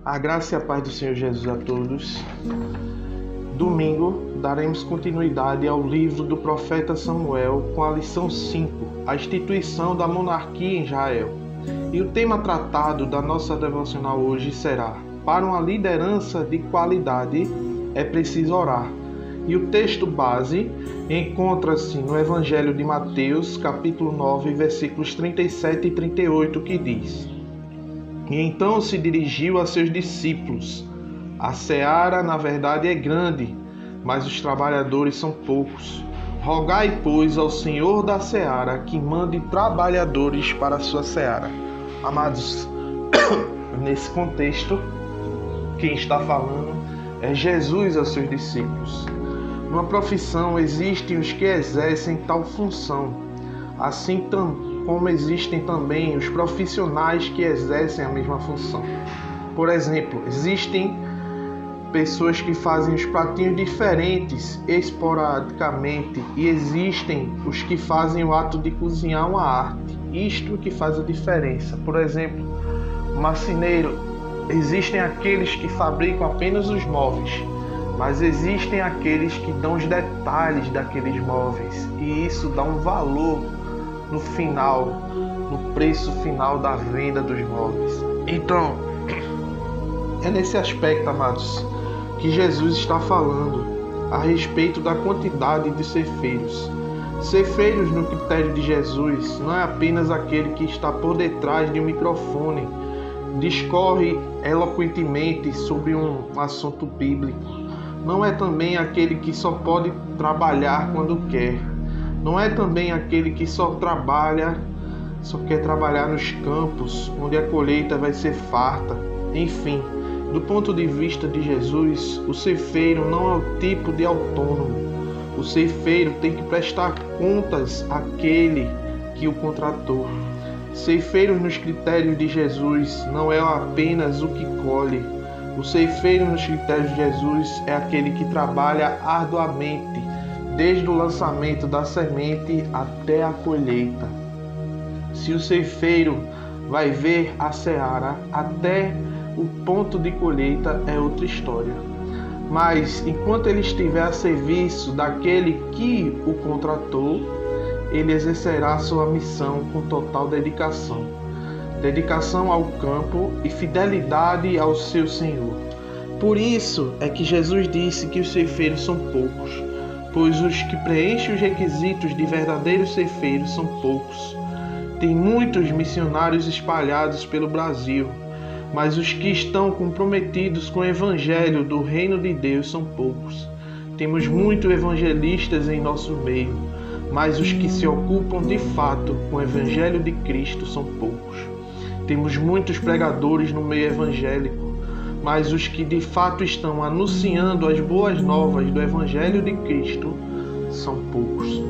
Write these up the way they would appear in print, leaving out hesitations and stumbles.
A graça e a paz do Senhor Jesus a todos. Domingo, daremos continuidade ao livro do profeta Samuel com a lição 5, a instituição da monarquia em Israel. E o tema tratado da nossa devocional hoje será: para uma liderança de qualidade é preciso orar. E o texto base encontra-se no Evangelho de Mateus, capítulo 9, versículos 37 e 38, que diz: E então se dirigiu a seus discípulos: A seara, na verdade, é grande, mas os trabalhadores são poucos. Rogai, pois, ao Senhor da seara que mande trabalhadores para a sua seara. Amados, nesse contexto, quem está falando é Jesus aos seus discípulos. Numa profissão existem os que exercem tal função, assim como existem também os profissionais que exercem a mesma função. Por exemplo, existem pessoas que fazem os pratinhos diferentes esporadicamente e existem os que fazem o ato de cozinhar uma arte. Isto que faz a diferença. Por exemplo, o marceneiro, existem aqueles que fabricam apenas os móveis, mas existem aqueles que dão os detalhes daqueles móveis e isso dá um valor no final, no preço final da venda dos móveis. Então, é nesse aspecto, amados, que Jesus está falando a respeito da quantidade de ceifeiros. Ceifeiros, no critério de Jesus, não é apenas aquele que está por detrás de um microfone, discorre eloquentemente sobre um assunto bíblico. Não é também aquele que só pode trabalhar quando quer. Não é também aquele que só quer trabalhar nos campos, onde a colheita vai ser farta. Enfim, do ponto de vista de Jesus, o ceifeiro não é o tipo de autônomo. O ceifeiro tem que prestar contas àquele que o contratou. Ceifeiro nos critérios de Jesus não é apenas o que colhe. O ceifeiro nos critérios de Jesus é aquele que trabalha arduamente, desde o lançamento da semente até a colheita. Se o ceifeiro vai ver a seara até o ponto de colheita, é outra história. Mas enquanto ele estiver a serviço daquele que o contratou, ele exercerá sua missão com total dedicação. Dedicação ao campo e fidelidade ao seu Senhor. Por isso é que Jesus disse que os ceifeiros são poucos, pois os que preenchem os requisitos de verdadeiros ceifeiros são poucos. Tem muitos missionários espalhados pelo Brasil, mas os que estão comprometidos com o Evangelho do Reino de Deus são poucos. Temos muitos evangelistas em nosso meio, mas os que se ocupam de fato com o Evangelho de Cristo são poucos. Temos muitos pregadores no meio evangélico, mas os que de fato estão anunciando as boas novas do Evangelho de Cristo são poucos.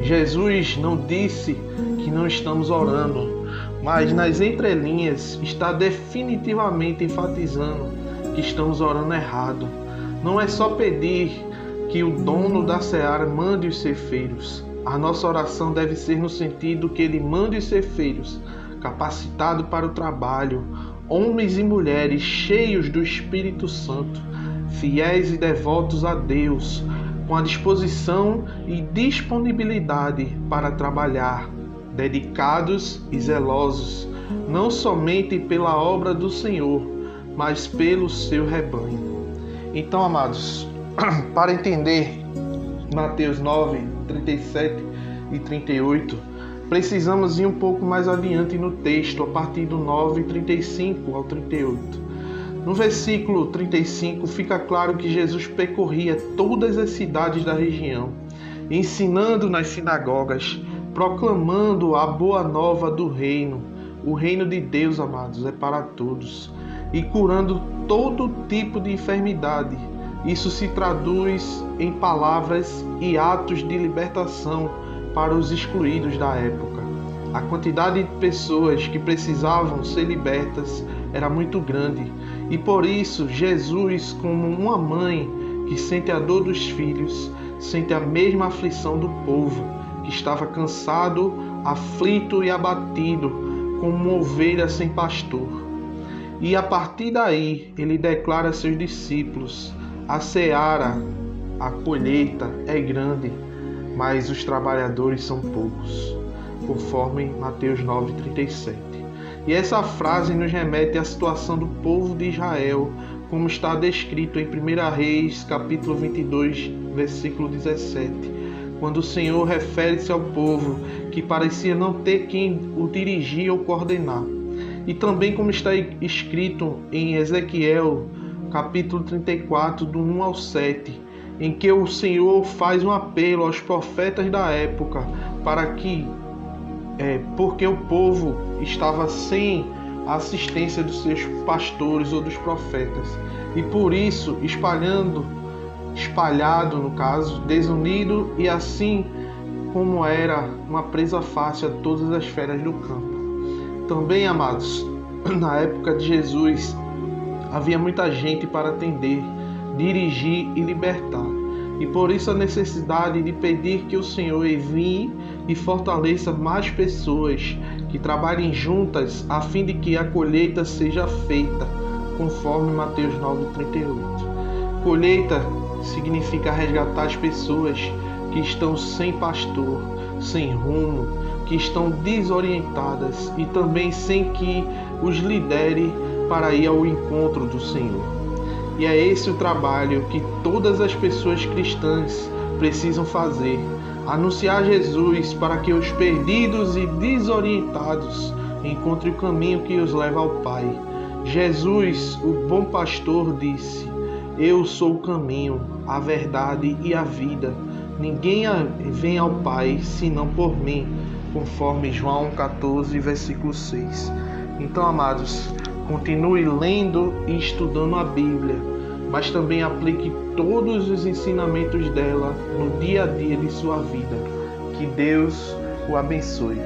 Jesus não disse que não estamos orando, mas nas entrelinhas está definitivamente enfatizando que estamos orando errado. Não é só pedir que o dono da seara mande os ceifeiros. A nossa oração deve ser no sentido que ele mande os ceifeiros capacitados para o trabalho, homens e mulheres cheios do Espírito Santo, fiéis e devotos a Deus, com a disposição e disponibilidade para trabalhar, dedicados e zelosos, não somente pela obra do Senhor, mas pelo seu rebanho. Então, amados, para entender Mateus 9, 37 e 38, precisamos ir um pouco mais adiante no texto, a partir do 9, 35 ao 38. No versículo 35 fica claro que Jesus percorria todas as cidades da região, ensinando nas sinagogas, proclamando a boa nova do reino. O reino de Deus, amados, é para todos, e curando todo tipo de enfermidade. Isso se traduz em palavras e atos de libertação para os excluídos da época. A quantidade de pessoas que precisavam ser libertas era muito grande, e por isso Jesus, como uma mãe que sente a dor dos filhos, sente a mesma aflição do povo, que estava cansado, aflito e abatido, como uma ovelha sem pastor. E a partir daí, ele declara a seus discípulos: a seara, a colheita é grande, mas os trabalhadores são poucos, conforme Mateus 9,37. E essa frase nos remete à situação do povo de Israel, como está descrito em 1 Reis, capítulo 22, versículo 17, quando o Senhor refere-se ao povo que parecia não ter quem o dirigir ou coordenar. E também como está escrito em Ezequiel, capítulo 34, do 1 ao 7, em que o Senhor faz um apelo aos profetas da época porque o povo estava sem a assistência dos seus pastores ou dos profetas, e por isso espalhado no caso, desunido, e assim como era uma presa fácil a todas as feras do campo. Também, amados, na época de Jesus havia muita gente para atender, dirigir e libertar, e por isso a necessidade de pedir que o Senhor envie e fortaleça mais pessoas que trabalhem juntas a fim de que a colheita seja feita, conforme Mateus 9,38. Colheita significa resgatar as pessoas que estão sem pastor, sem rumo, que estão desorientadas e também sem que os lidere para ir ao encontro do Senhor. E é esse o trabalho que todas as pessoas cristãs precisam fazer: anunciar Jesus para que os perdidos e desorientados encontrem o caminho que os leva ao Pai. Jesus, o bom pastor, disse: eu sou o caminho, a verdade e a vida. Ninguém vem ao Pai senão por mim, conforme João 14, versículo 6. Então, amados, continue lendo e estudando a Bíblia, mas também aplique todos os ensinamentos dela no dia a dia de sua vida. Que Deus o abençoe.